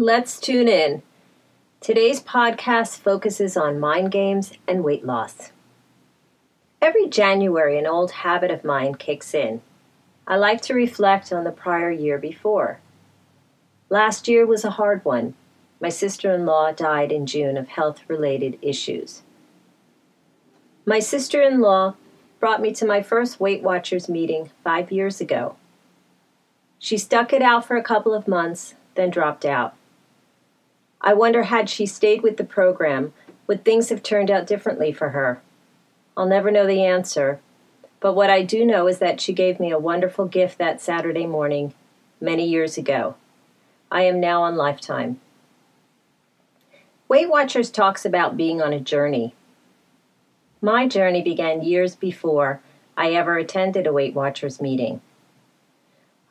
Let's tune in. Today's podcast focuses on mind games and weight loss. Every January, an old habit of mine kicks in. I like to reflect on the prior year before. Last year was a hard one. My sister-in-law died in June of health-related issues. My sister-in-law brought me to my first Weight Watchers meeting 5 years ago. She stuck it out for a couple of months, then dropped out. I wonder, had she stayed with the program, would things have turned out differently for her? I'll never know the answer, but what I do know is that she gave me a wonderful gift that Saturday morning many years ago. I am now on Lifetime. Weight Watchers talks about being on a journey. My journey began years before I ever attended a Weight Watchers meeting.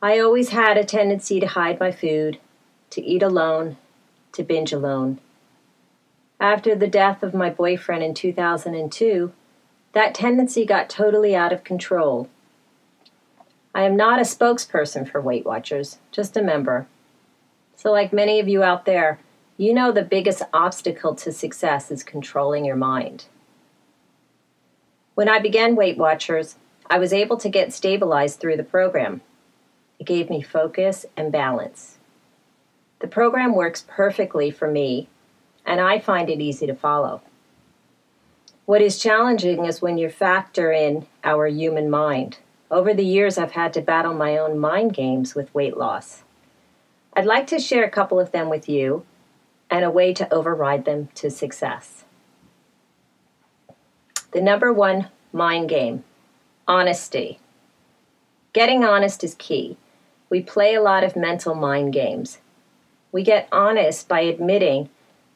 I always had a tendency to hide my food, to eat alone, to binge alone. After the death of my boyfriend in 2002, that tendency got totally out of control. I am not a spokesperson for Weight Watchers, just a member. So like many of you out there, you know the biggest obstacle to success is controlling your mind. When I began Weight Watchers, I was able to get stabilized through the program. It gave me focus and balance. The program works perfectly for me, and I find it easy to follow. What is challenging is when you factor in our human mind. Over the years, I've had to battle my own mind games with weight loss. I'd like to share a couple of them with you and a way to override them to success. The number one mind game, honesty. Getting honest is key. We play a lot of mental mind games. We get honest by admitting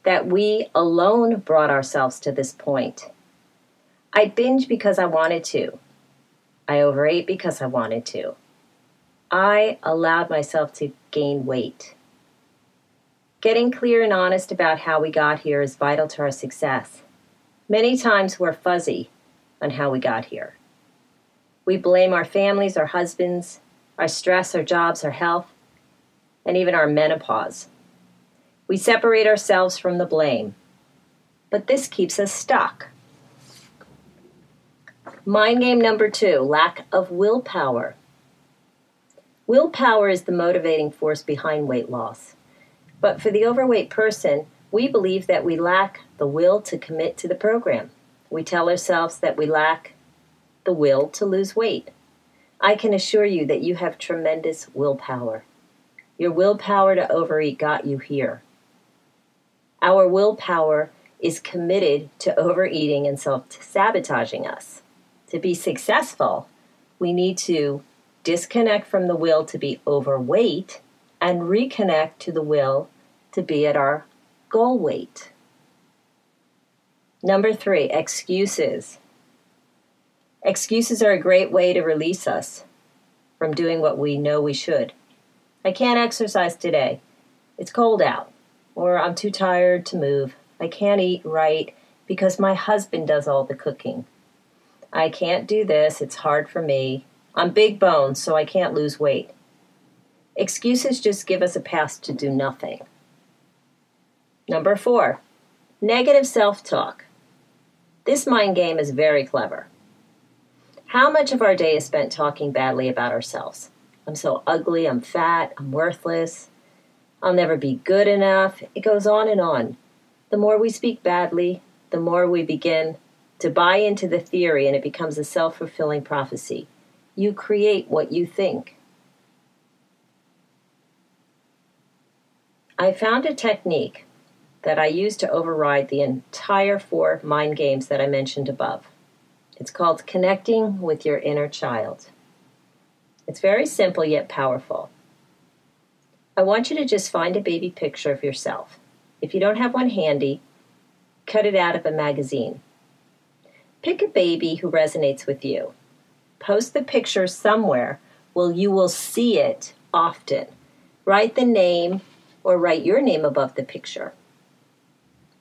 that we alone brought ourselves to this point. I binged because I wanted to. I overate because I wanted to. I allowed myself to gain weight. Getting clear and honest about how we got here is vital to our success. Many times we're fuzzy on how we got here. We blame our families, our husbands, our stress, our jobs, our health, and even our menopause. We separate ourselves from the blame, but this keeps us stuck. Mind game number 2, lack of willpower. Willpower is the motivating force behind weight loss. But for the overweight person, we believe that we lack the will to commit to the program. We tell ourselves that we lack the will to lose weight. I can assure you that you have tremendous willpower. Your willpower to overeat got you here. Our willpower is committed to overeating and self-sabotaging us. To be successful, we need to disconnect from the will to be overweight and reconnect to the will to be at our goal weight. Number 3, excuses. Excuses are a great way to release us from doing what we know we should. I can't exercise today. It's cold out. Or I'm too tired to move. I can't eat right because my husband does all the cooking. I can't do this. It's hard for me. I'm big boned, so I can't lose weight. Excuses just give us a pass to do nothing. Number 4, negative self-talk. This mind game is very clever. How much of our day is spent talking badly about ourselves? I'm so ugly, I'm fat, I'm worthless, I'll never be good enough. It goes on and on. The more we speak badly, the more we begin to buy into the theory, and it becomes a self-fulfilling prophecy. You create what you think. I found a technique that I use to override the entire 4 mind games that I mentioned above. It's called connecting with your inner child. It's very simple yet powerful. I want you to just find a baby picture of yourself. If you don't have one handy, cut it out of a magazine. Pick a baby who resonates with you. Post the picture somewhere where you will see it often. Write the name or write your name above the picture.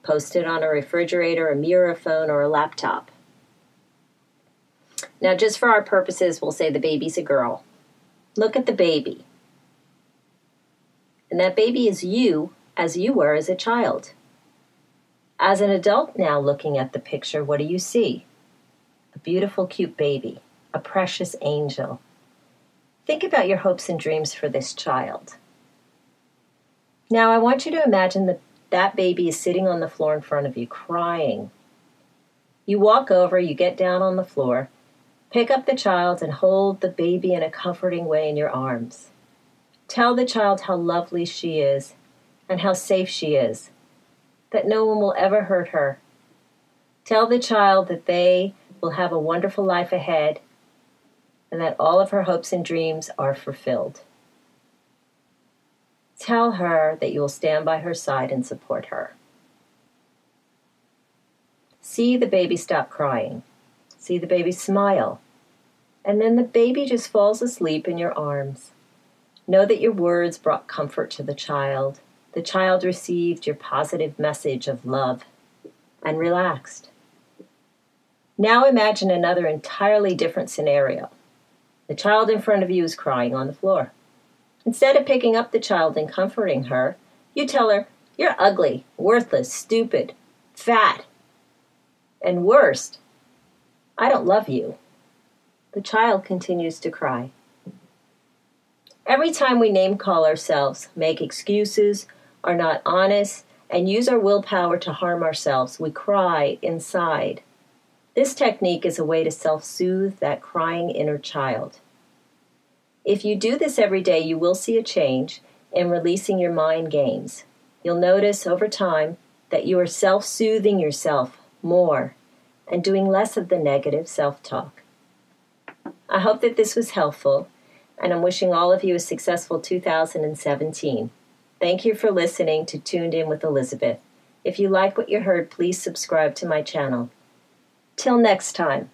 Post it on a refrigerator, a mirror, a phone, or a laptop. Now, just for our purposes, we'll say the baby's a girl. Look at the baby. And that baby is you as you were as a child. As an adult now looking at the picture, what do you see? A beautiful, cute baby, a precious angel. Think about your hopes and dreams for this child. Now I want you to imagine that baby is sitting on the floor in front of you, crying. You walk over, you get down on the floor, pick up the child and hold the baby in a comforting way in your arms. Tell the child how lovely she is and how safe she is, that no one will ever hurt her. Tell the child that they will have a wonderful life ahead and that all of her hopes and dreams are fulfilled. Tell her that you will stand by her side and support her. See the baby stop crying. See the baby smile. And then the baby just falls asleep in your arms. Know that your words brought comfort to the child. The child received your positive message of love and relaxed. Now imagine another entirely different scenario. The child in front of you is crying on the floor. Instead of picking up the child and comforting her, you tell her, "You're ugly, worthless, stupid, fat, and worst, I don't love you." The child continues to cry. Every time we name call ourselves, make excuses, are not honest, and use our willpower to harm ourselves, we cry inside. This technique is a way to self-soothe that crying inner child. If you do this every day, you will see a change in releasing your mind games. You'll notice over time that you are self-soothing yourself more and doing less of the negative self-talk. I hope that this was helpful, and I'm wishing all of you a successful 2017. Thank you for listening to Tuned In with Elizabeth. If you like what you heard, please subscribe to my channel. Till next time.